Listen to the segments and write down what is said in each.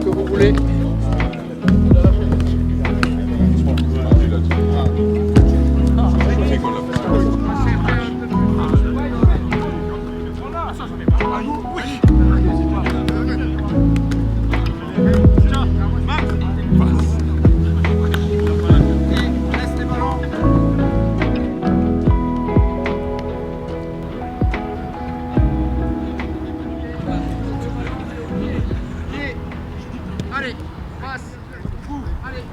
que vous voulez. Allez, passe. Allez.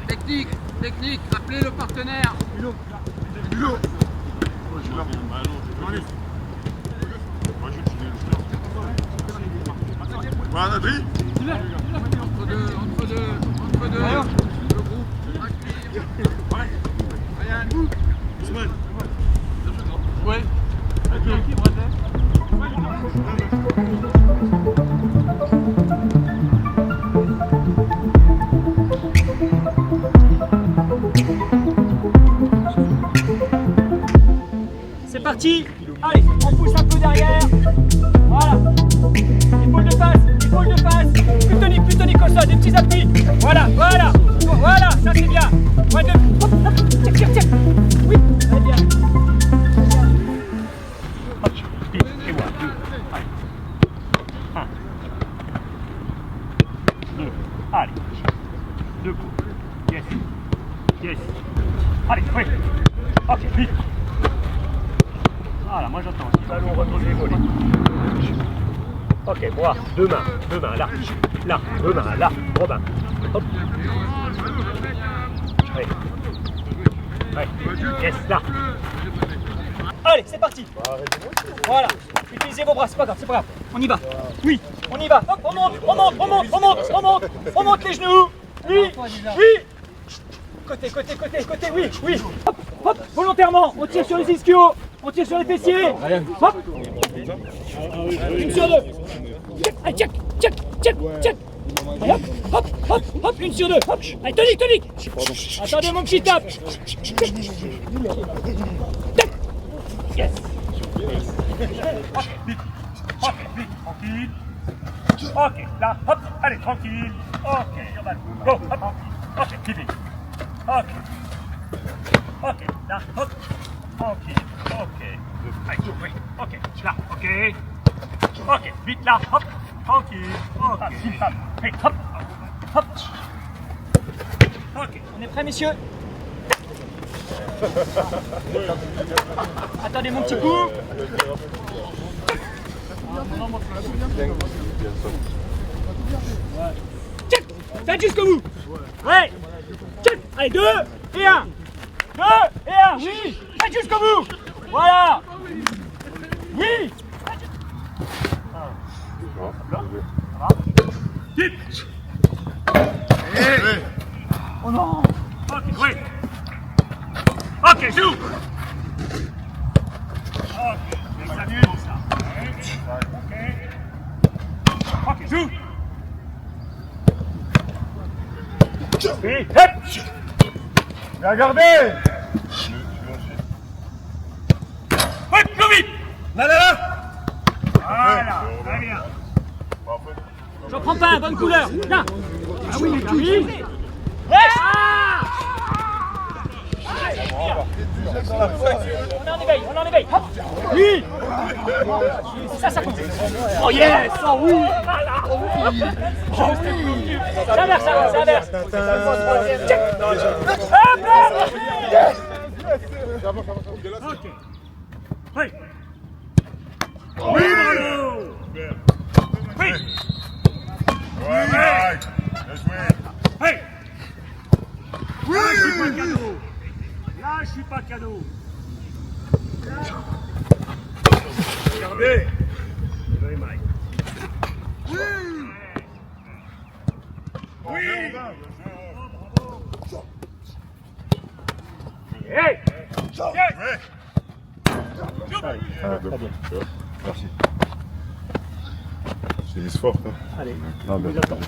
Technique, technique, appelez le partenaire. Bulot. Voilà, Adri. Entre deux. Le groupe. Ousmane. Ouais. C'est parti. Allez, on pousse un peu derrière. Voilà. Épaule de face. Plus tonique au sol, des petits appuis. Voilà, ça c'est bien. Ouais, hop, tiens. Oui, très bien. Hop, et voilà. Allez. 1, 2, allez. 2 coups. Yes. Allez, oui. Ok, vite. Voilà, moi j'entends. Allons, retrouve les volets. Ok, moi, deux mains, là, 2 mains, là, Robin. Hop. Ouais, yes, là. Allez, c'est parti. Voilà, utilisez vos bras, c'est pas grave. On y va. Oui, on y va. Hop, on monte les genoux. Oui. Côté, oui. Hop, volontairement, on tire sur les ischios. On tire sur les fessiers. Hop. Une sur 2. Allez, check. Allez, hop, une sur 2. Hop. Allez, tonique. Attendez mon petit tape. Yes. Ok, vite, tranquille. Ok, là, hop, allez, tranquille. Ok, on va go, hop. Ok, vite. Ok, là, hop. Tranquille, ok. Allez, oui, ok, là, ok, vite là, hop, tranquille, ok. Hey, hop. Ok, on est prêts, messieurs? Attendez mon petit coup. Check. Faites jusqu'au bout. Ouais. Check. Allez, 2 et 1. Oui. Faites jusqu'au bout. Voilà. Oui. Vite. Oh non. Ok, oui. Ok, joue. Ok, exactement ça. Ok, joue. Oui, hop. Bien gardé. Hop, plus vite. Là. Voilà, très bien. J'en prends pas, bonne couleur. Là. Ah oui. Ah. On est en éveil. Hop. Oui. Ça compte. Oh yes. Oh oui. Ça inverse. Check. Hop là. Ok. Oui. Oui, Bruno. Oui. Ouais, Mike. Bien joué. Hey. Oui. Là, je suis pas cadeau. Regardez. Oui, Mike. Oui. Hey. Merci. J'ai mis fort. Allez, Non, il vous attend.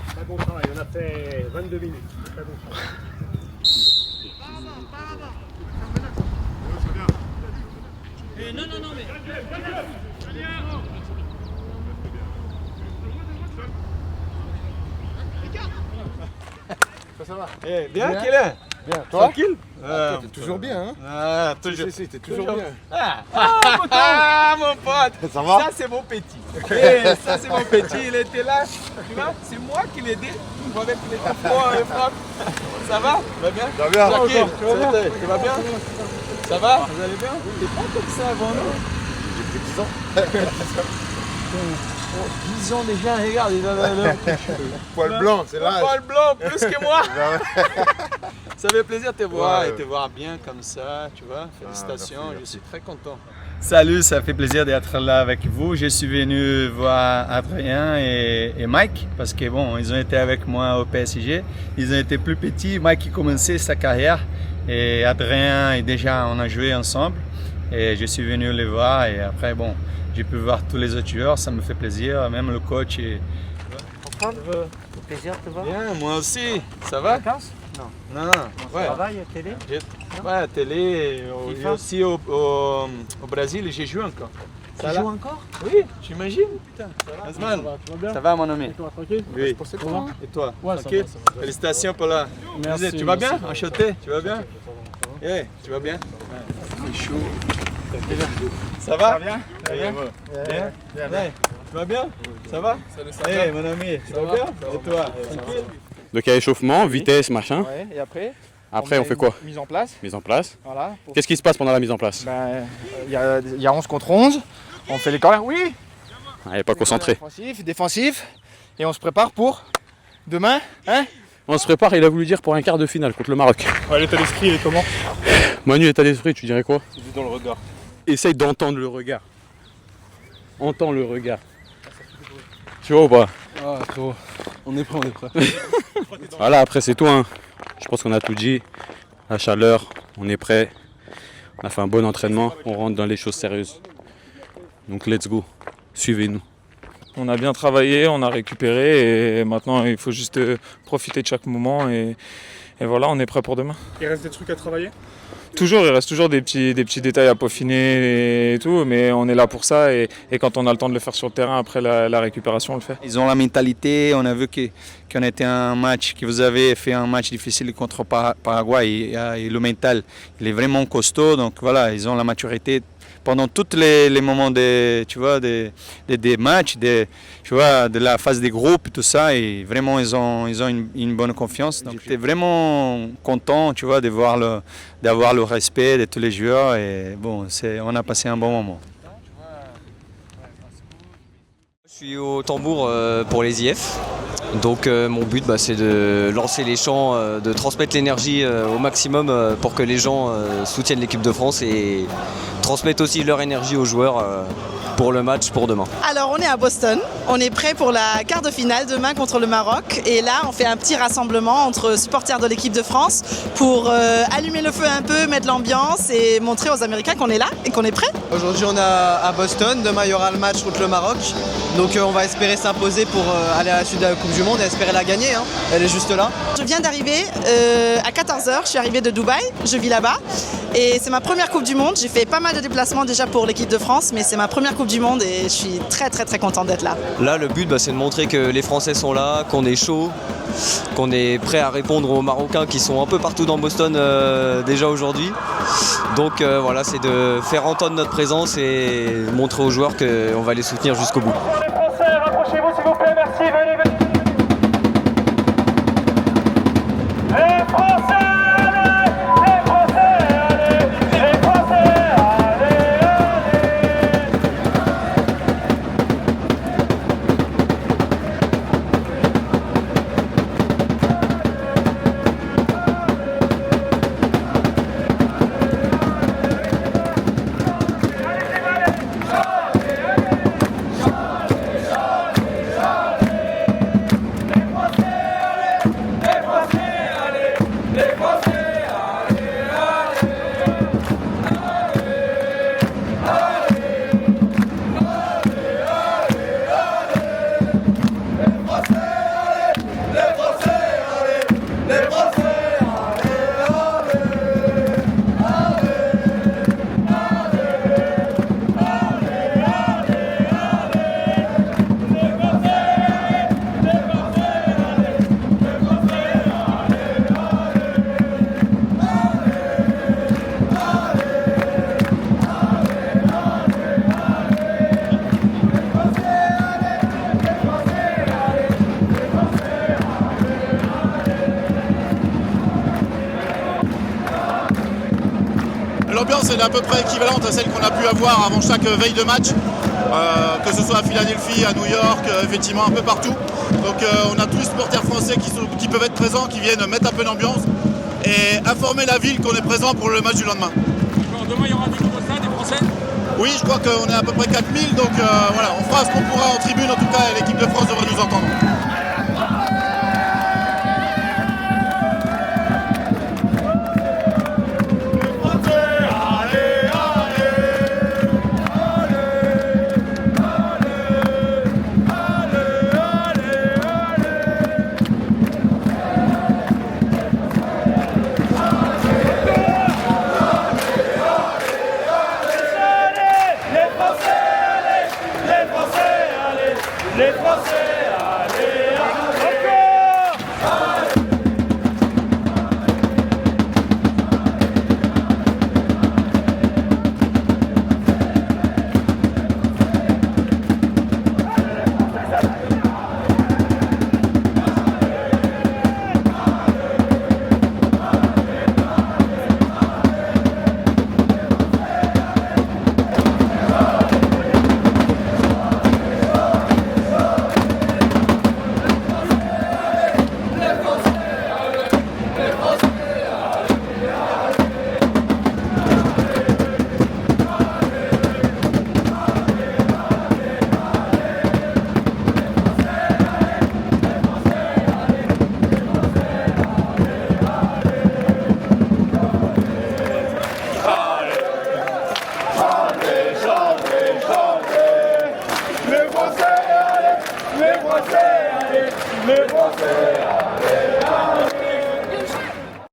Très bon travail, on a fait 22 minutes. Très bon travail. Ça va? Eh, bien, qu'il est? Bien. Toi? Tranquille? T'es toujours bien, hein? Ah, toujours. Si, t'es toujours bien. Mon pote! Ça va? Ça, c'est mon petit. Eh, ça, c'est mon petit. Il était là. Tu vois, c'est moi qui l'ai aidé. Tu vois qu'il était fort et fort. Ça va? Tu vas bien? Ça va bien. Tranquille. Tu vas bien? Ça va? Vous allez bien? T'es pas comme ça avant nous? J'ai pris 10 ans. 10 ans déjà, regarde, il a Poil blanc, c'est l'âge. poil blanc, plus que moi. Ouais. Ça fait plaisir de te voir Ouais. et te voir bien comme ça, tu vois. Félicitations, merci, je suis très content. Salut, ça fait plaisir d'être là avec vous. Je suis venu voir Adrien et Mike parce que bon, ils ont été avec moi au PSG. Ils ont été plus petits. Mike qui commençait sa carrière et Adrien et déjà on a joué ensemble. Et je suis venu les voir et après bon, j'ai pu voir tous les autres joueurs. Ça me fait plaisir, même le coach. Plaisir de te voir. Bien, moi aussi. Ça va? Vacances? Non. Non, ouais. Travail, télé? Ouais, télé. Et FIFA? aussi au Brésil, j'ai joué encore. Tu joues encore? Oui, j'imagine. Putain, Asman, Tu vas bien? ça va mon ami? Toi, tranquille? Oui. Comment? Et toi? Ouais, ça Tranquille? va, ça va. Félicitations pour la. Merci, Tu vas bien? merci. Enchanté? Tu vas bien? Eh, tu vas bien? C'est chaud. Ça va? Bien? Bien? Bien? Tu vas bien? Ça va? Eh, mon ami, tu vas bien? Et toi? Tranquille? Donc il y a échauffement, vitesse, machin. Ouais, et après? Après on fait quoi? Mise en place. Mise en place. Voilà. Qu'est-ce qui se passe pendant la mise en place? Il y a 11 contre 11. On fait les corners. Oui! Elle n'est pas concentrée. Défensif. Et on se prépare pour demain. Hein? On se prépare, il a voulu dire pour un quart de finale contre le Maroc. Ouais, l'état d'esprit, il est comment? Manu, état d'esprit, tu dirais quoi? C'est juste dans le regard. Essaye d'entendre le regard. Entends le regard. Tu vois ou pas? Ah, frérot. On est prêt, on est prêt. Voilà, après c'est tout. Hein. Je pense qu'on a tout dit. La chaleur, on est prêt. On a fait un bon entraînement. On rentre dans les choses sérieuses. Donc let's go. Suivez-nous. On a bien travaillé, on a récupéré et maintenant il faut juste profiter de chaque moment et voilà, on est prêt pour demain. Il reste des trucs à travailler? Toujours, il reste toujours des petits détails à peaufiner et tout, mais on est là pour ça et quand on a le temps de le faire sur le terrain après la récupération, on le fait. Ils ont la mentalité. On a vu qu'on était un match, que vous avez fait un match difficile contre Paraguay et le mental, il est vraiment costaud. Donc voilà, ils ont la maturité pendant tous les moments des matchs, tu vois, de la phase des groupes, tout ça. Et vraiment, ils ont une bonne confiance. Donc j'étais vraiment content, tu vois, d'avoir le respect de tous les joueurs. Et bon, on a passé un bon moment. Je suis au tambour pour les IF. Donc mon but c'est de lancer les chants, de transmettre l'énergie au maximum pour que les gens soutiennent l'équipe de France et transmettent aussi leur énergie aux joueurs pour le match pour demain. Alors on est à Boston, on est prêt pour la quart de finale demain contre le Maroc et là on fait un petit rassemblement entre supporters de l'équipe de France pour allumer le feu un peu, mettre l'ambiance et montrer aux Américains qu'on est là et qu'on est prêt. Aujourd'hui on est à Boston, demain il y aura le match contre le Maroc, donc on va espérer s'imposer pour aller à la suite de la Coupe du Monde et espérer la gagner, hein. Elle est juste là. Je viens d'arriver à 14h, je suis arrivée de Dubaï, je vis là-bas et c'est ma première Coupe du Monde. J'ai fait pas mal de déplacements déjà pour l'équipe de France mais c'est ma première Coupe du Monde et je suis très contente d'être là. Là le but c'est de montrer que les Français sont là, qu'on est chaud, qu'on est prêt à répondre aux Marocains qui sont un peu partout dans Boston déjà aujourd'hui. Donc voilà, c'est de faire entendre notre présence et montrer aux joueurs qu'on va les soutenir jusqu'au bout. Les Français, rapprochez-vous s'il vous plaît, merci, venez. Les Français, allez! Les Français, allez! Les Français, allez, allez! L'ambiance est à peu près équivalente à celle qu'on a pu avoir avant chaque veille de match, que ce soit à Philadelphie, à New York, effectivement un peu partout. Donc on a tous les supporters français qui peuvent être présents, qui viennent mettre un peu d'ambiance et informer la ville qu'on est présent pour le match du lendemain. Demain, il y aura des nouveaux stades, des Français? Oui, je crois qu'on est à peu près 4000, donc voilà, on fera ce qu'on pourra en tribune en tout cas et l'équipe de France devrait nous entendre.